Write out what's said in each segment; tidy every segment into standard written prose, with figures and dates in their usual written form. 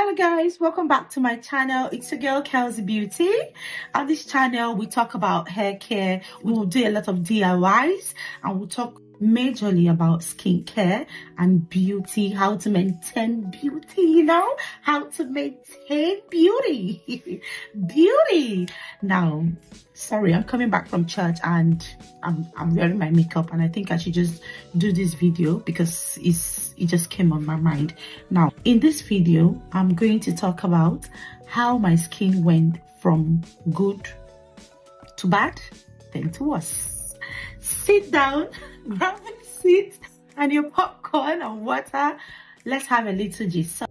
Hello guys, welcome back to my channel. It's your girl Kelsey Beauty. On this channel we talk about hair care, we will do a lot of DIYs, and we'll talk majorly about skincare and beauty, how to maintain beauty, how to maintain beauty. Beauty. Now, sorry, I'm coming back from church and I'm wearing my makeup, and I think I should just do this video because it just came on my mind. Now, in this video, I'm going to talk about how my skin went from good to bad, then to worse. Sit down, grab a seat and your popcorn and water. Let's have a little gist.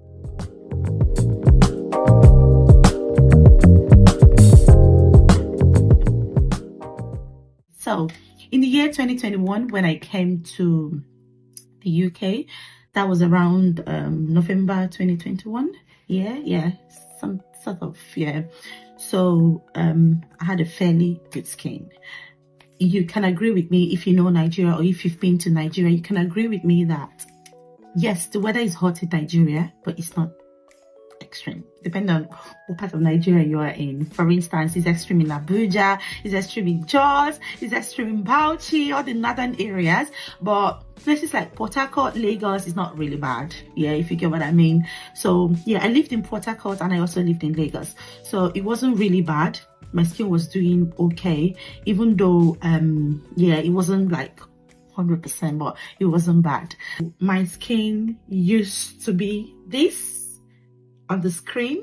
So in the year 2021, when I came to the UK, that was around November 2021. Some sort of, so I had a fairly good skin. You can agree with me, if you know Nigeria or if you've been to Nigeria, you can agree with me that yes, the weather is hot in Nigeria, but it's not extreme, depending on what part of Nigeria you are in. For instance, it's extreme in Abuja, it's extreme in Jos, it's extreme in Bauchi, all the northern areas. But places like Port Harcourt, Lagos is not really bad, if you get what I mean. So I lived in Port Harcourt and I also lived in Lagos, so it wasn't really bad. My skin was doing okay, even though it wasn't like 100%, but it wasn't bad. My skin used to be this on the screen,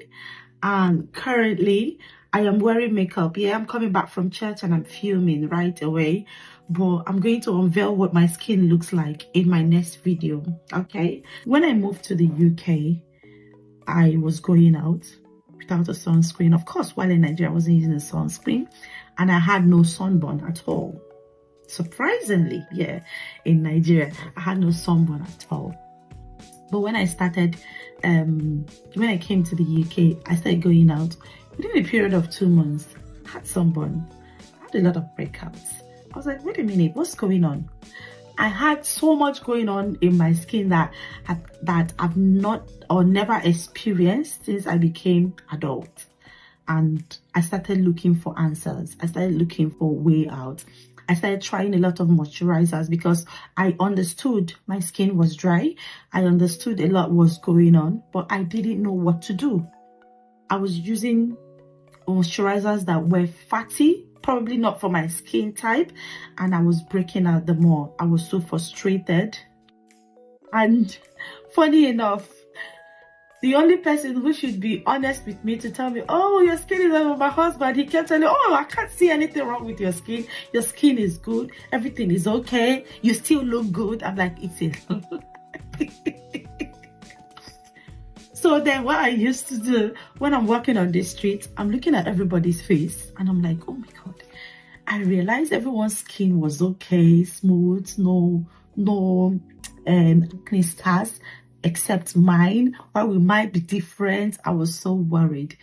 and currently I am wearing makeup. I'm coming back from church and I'm filming right away, but I'm going to unveil what my skin looks like in my next video. Okay, when I moved to the UK, I was going out without a sunscreen. Of course, while in Nigeria I wasn't using a sunscreen, and I had no sunburn at all. Surprisingly, in Nigeria I had no sunburn at all. But when I started, when I came to the UK, I started going out. Within a period of 2 months, I had sunburn. I had a lot of breakouts. I was like, wait a minute, what's going on? I had so much going on in my skin that I've not or never experienced since I became adult. And I started looking for answers. I started looking for a way out. I started trying a lot of moisturizers because I understood my skin was dry. I understood a lot was going on, but I didn't know what to do. I was using moisturizers that were fatty, probably not for my skin type, and I was breaking out the more. I was so frustrated. And funny enough, the only person who should be honest with me to tell me, oh, your skin is like my husband, he kept telling me, oh, I can't see anything wrong with your skin. Your skin is good. Everything is okay. You still look good. I'm like, it's it. So then what I used to do when I'm walking on the street, I'm looking at everybody's face and I'm like, oh my God. I realized everyone's skin was okay, smooth, no acne scars, except mine. While we might be different, I was so worried.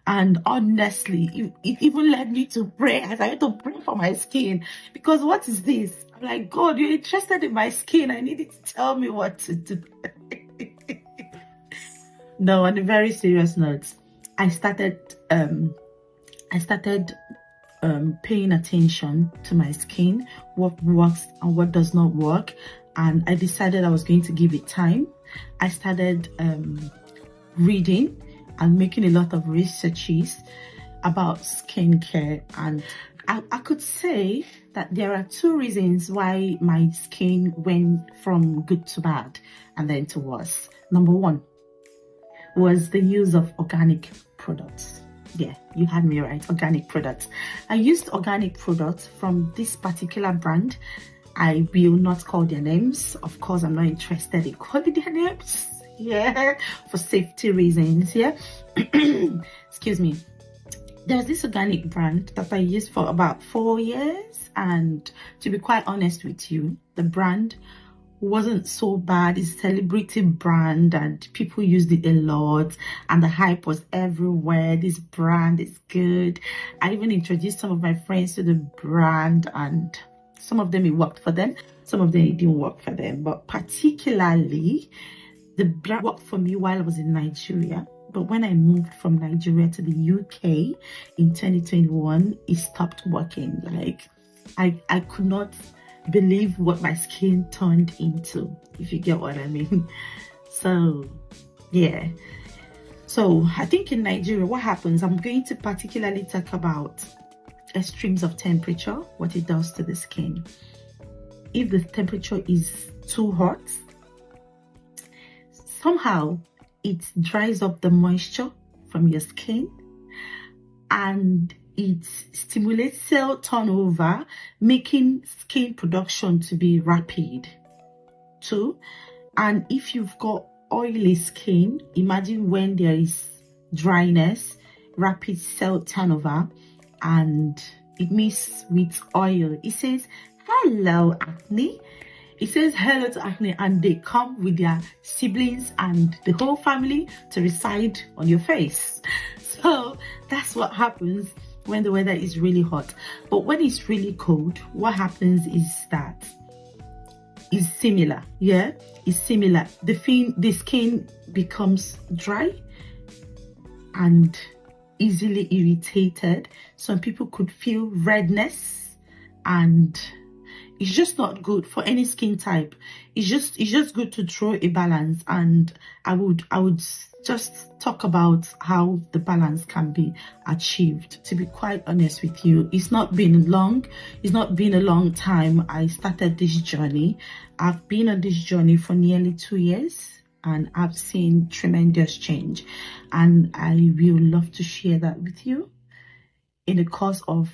And honestly, it even led me to pray. I started to pray for my skin, because what is this? I'm like, God, you're interested in my skin. I need you to tell me what to do. No, on a very serious note, I started paying attention to my skin, what works and what does not work, and I decided I was going to give it time. I started reading and making a lot of researches about skincare, and I could say that there are 2 reasons why my skin went from good to bad and then to worse. Number 1 was the use of organic products. Yeah, you had me right, organic products. I used organic products from this particular brand. I will not call their names. Of course, I'm not interested in calling their names. For safety reasons. Excuse me. There's this organic brand that I used for about 4 years, and to be quite honest with you, the brand wasn't so bad. It's a celebrity brand and people used it a lot, and the hype was everywhere. This brand is good. I even introduced some of my friends to the brand, and some of them it worked for them, some of them it didn't work for them. But particularly the brand worked for me while I was in Nigeria. but when I moved from Nigeria to the UK in 2021, it stopped working. Like I could not believe what my skin turned into, if you get what I mean. So yeah, so I think in Nigeria, what happens, I'm going to particularly talk about extremes of temperature, what it does to the skin. If the temperature is too hot, somehow it dries up the moisture from your skin and it stimulates cell turnover, making skin production to be rapid too. And if you've got oily skin, imagine when there is dryness, rapid cell turnover, and it mixes with oil. It says, hello acne. It says hello to acne, and they come with their siblings and the whole family to reside on your face. So that's what happens when the weather is really hot. But when it's really cold, what happens is that it's similar. Yeah, it's similar. The skin becomes dry and easily irritated. Some people could feel redness, and it's just not good for any skin type. It's just good to draw a balance, and I would just talk about how the balance can be achieved. To be quite honest with you, it's not been long. It's not been a long time I started this journey. I've been on this journey for nearly 2 years, and I've seen tremendous change, and I will love to share that with you in the course of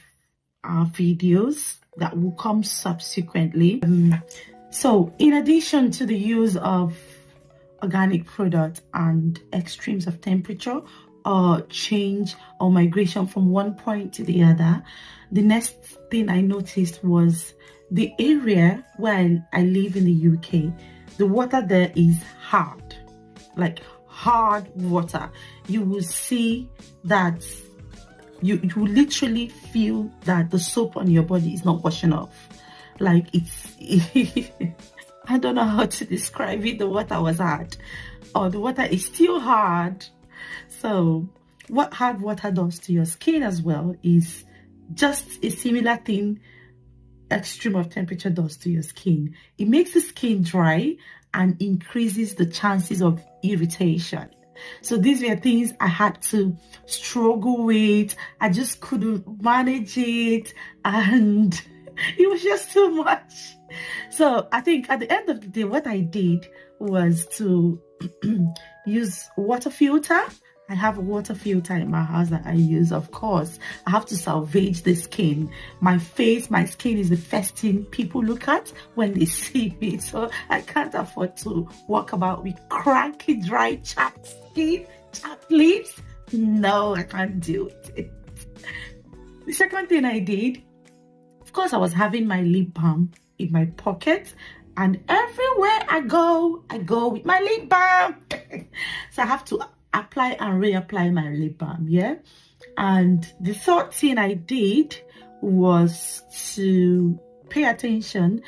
our videos that will come subsequently. So in addition to the use of organic products and extremes of temperature or change or migration from one point to the other, the next thing I noticed was the area where I live in the UK. The water there is hard, like hard water. You will see that you will literally feel that the soap on your body is not washing off. Like it's I don't know how to describe it. The water was hard, or the water is still hard. So what hard water does to your skin as well is just a similar thing extreme of temperature does to your skin. It makes the skin dry and increases the chances of irritation. So these were things I had to struggle with. I just couldn't manage it, and it was just too much. So I think at the end of the day, what I did was to use water filter. I have a water filter in my house that I use. Of course, I have to salvage the skin. My face, my skin is the first thing people look at when they see me. So I can't afford to walk about with cranky, dry, chapped skin, chapped lips. No, I can't do it. The second thing I did, of course, I was having my lip balm in my pocket. And everywhere I go with my lip balm. So I have to apply and reapply my lip balm, yeah. And the third thing I did was to pay attention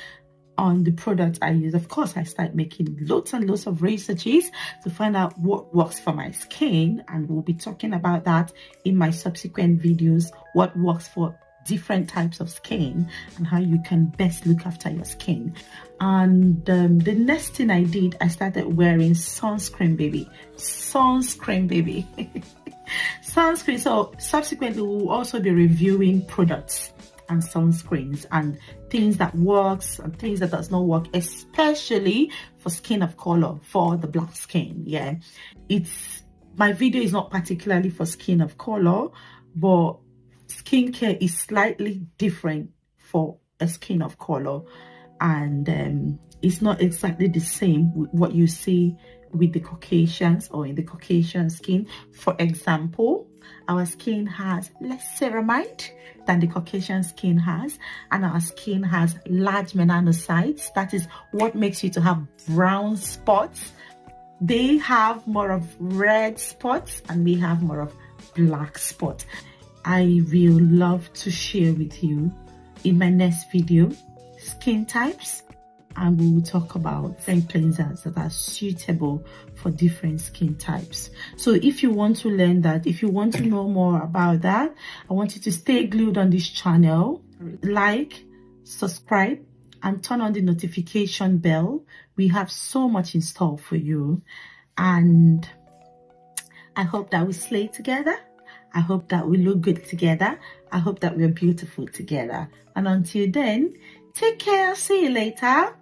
on the products I use. Of course, I started making lots and lots of researches to find out what works for my skin, and we'll be talking about that in my subsequent videos, what works for different types of skin and how you can best look after your skin. And the next thing I did, I started wearing sunscreen, baby. Sunscreen. So subsequently we'll also be reviewing products and sunscreens and things that works and things that does not work, especially for skin of color, for the black skin. Yeah, my video is not particularly for skin of color, but skincare is slightly different for a skin of color, and it's not exactly the same with what you see with the Caucasians or in the Caucasian skin. For example, our skin has less ceramide than the Caucasian skin has, and our skin has large melanocytes. That is what makes you to have brown spots. They have more of red spots and we have more of black spots. I will love to share with you in my next video skin types and we will talk about different cleansers that are suitable for different skin types. So if you want to learn that, if you want to know more about that, I want you to stay glued on this channel, like, subscribe, and turn on the notification bell. We have so much in store for you, and I hope that we slay together. I hope that we look good together. I hope that we're beautiful together. And until then, take care. See you later.